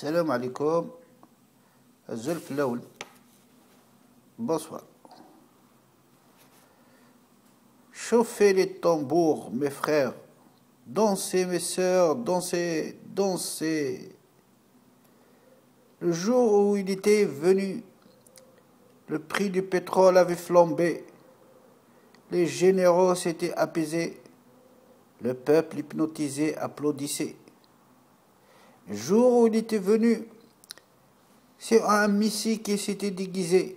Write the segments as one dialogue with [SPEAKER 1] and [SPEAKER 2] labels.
[SPEAKER 1] Salam alaikum. Zulf Laoul. Bonsoir. Chauffez les tambours, mes frères. Dansez, mes sœurs, dansez, dansez. Le jour où il était venu, le prix du pétrole avait flambé. Les généraux s'étaient apaisés. Le peuple hypnotisé applaudissait. Le jour où il était venu, c'est un messie qui s'était déguisé.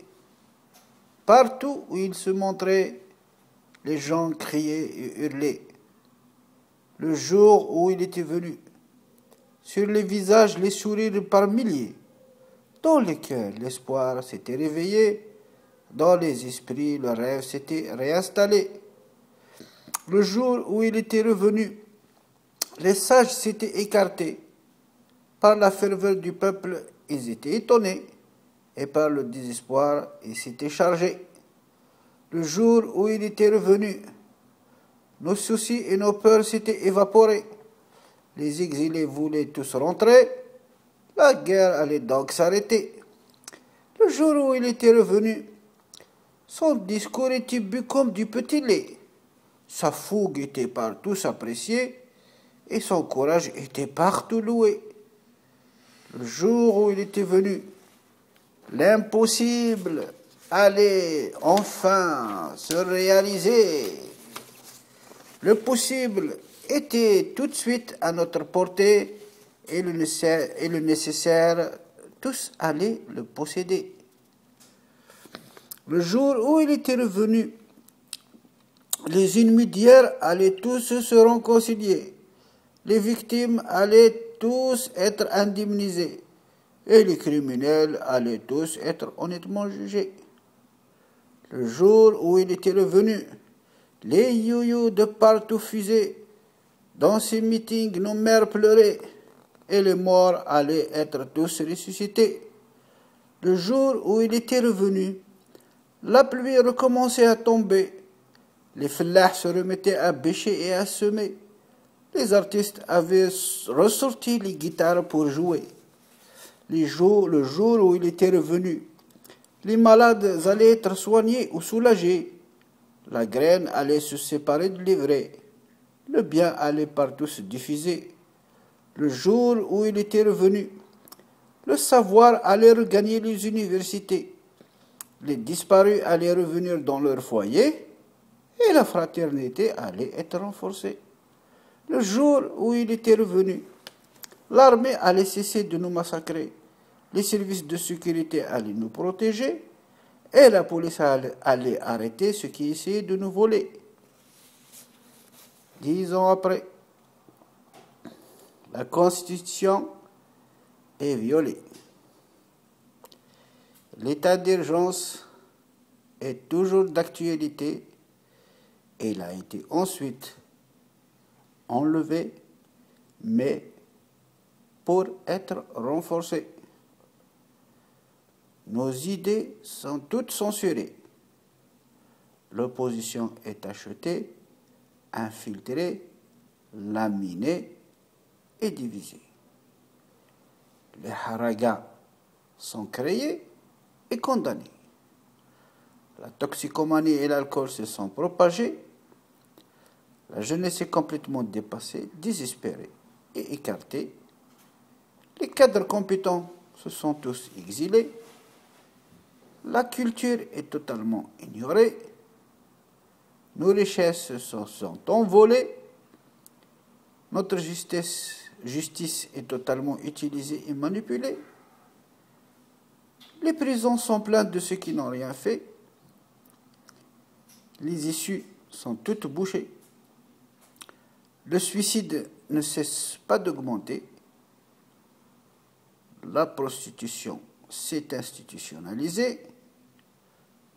[SPEAKER 1] Partout où il se montrait, les gens criaient et hurlaient. Le jour où il était venu, sur les visages les sourires par milliers, dans les cœurs l'espoir s'était réveillé, dans les esprits le rêve s'était réinstallé. Le jour où il était revenu, les sages s'étaient écartés. Par la ferveur du peuple, ils étaient étonnés, et par le désespoir, ils s'étaient chargés. Le jour où il était revenu, nos soucis et nos peurs s'étaient évaporés. Les exilés voulaient tous rentrer. La guerre allait donc s'arrêter. Le jour où il était revenu, son discours était bu comme du petit lait. Sa fougue était par tous appréciée et son courage était partout loué. Le jour où il était venu, l'impossible allait enfin se réaliser. Le possible était tout de suite à notre portée et le nécessaire, tous allaient le posséder. Le jour où il était revenu, les ennemis d'hier allaient tous se réconcilier. Les victimes allaient tous être indemnisés et les criminels allaient tous être honnêtement jugés. Le jour où il était revenu, les youyous de partout fusaient. Dans ces meetings, nos mères pleuraient et les morts allaient être tous ressuscités. Le jour où il était revenu, la pluie recommençait à tomber. Les fellahs se remettaient à bêcher et à semer. Les artistes avaient ressorti les guitares pour jouer. Le jour où il était revenu, les malades allaient être soignés ou soulagés. La graine allait se séparer de l'ivraie. Le bien allait partout se diffuser. Le jour où il était revenu, le savoir allait regagner les universités. Les disparus allaient revenir dans leur foyer et la fraternité allait être renforcée. Le jour où il était revenu, l'armée allait cesser de nous massacrer, les services de sécurité allaient nous protéger et la police allait arrêter ceux qui essayaient de nous voler. 10 ans après, la Constitution est violée. L'état d'urgence est toujours d'actualité et il a été ensuite enlevé, mais pour être renforcé. Nos idées sont toutes censurées. L'opposition est achetée, infiltrée, laminée et divisée. Les haragas sont créés et condamnés. La toxicomanie et l'alcool se sont propagés. La jeunesse est complètement dépassée, désespérée et écartée. Les cadres compétents se sont tous exilés. La culture est totalement ignorée. Nos richesses sont envolées. Notre justice est totalement utilisée et manipulée. Les prisons sont pleines de ceux qui n'ont rien fait. Les issues sont toutes bouchées. Le suicide ne cesse pas d'augmenter. La prostitution s'est institutionnalisée.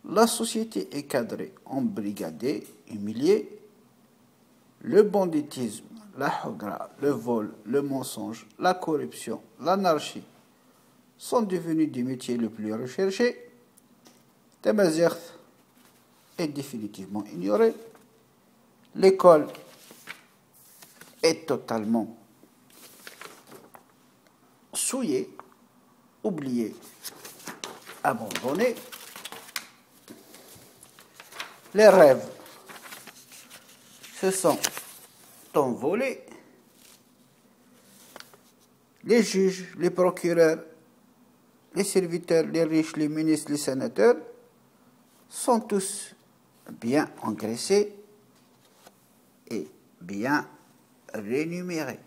[SPEAKER 1] La société est cadrée, embrigadée, humiliée. Le banditisme, la hogra, le vol, le mensonge, la corruption, l'anarchie sont devenus des métiers les plus recherchés. Tamazight est définitivement ignoré. L'école est totalement souillée. oublié, abandonné. Les rêves se sont envolés. Les juges, les procureurs, les serviteurs, les riches, les ministres, les sénateurs sont tous bien engraissés et bien rémunérés.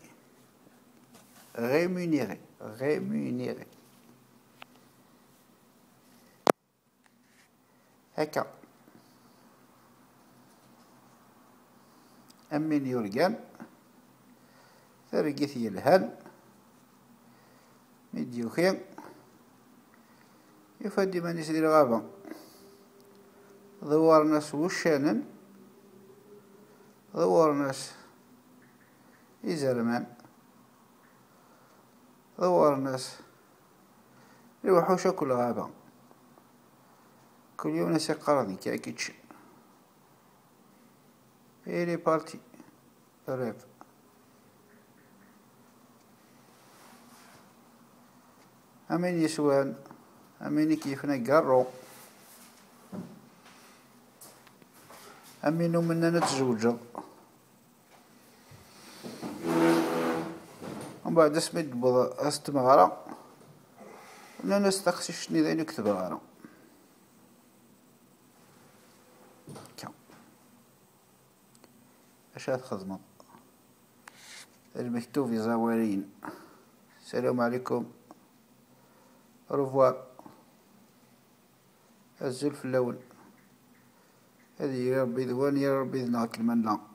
[SPEAKER 1] Rémunérés. هكا أمين يرقان ثرقث يلهان مديوخين يفدي من يسري الغابة ضوار ناس وشانن ضوار ناس يزرمان ضوار ناس الوحوش كل غابة كل يوم ناس يقرضي كاكيتش إلي بارتي ريف أمين يسوان أمين كيفنا قارو أمين مننا نتزوجا ومن بعد اسمد بضا استمغارا ولا نستخسي شني ذا نكتب غارا أشاد خزمة المكتوب زوارين. السلام عليكم. رفوار الزلف اللون هذه يا ربي ذوان يا ربي ذناك المنام.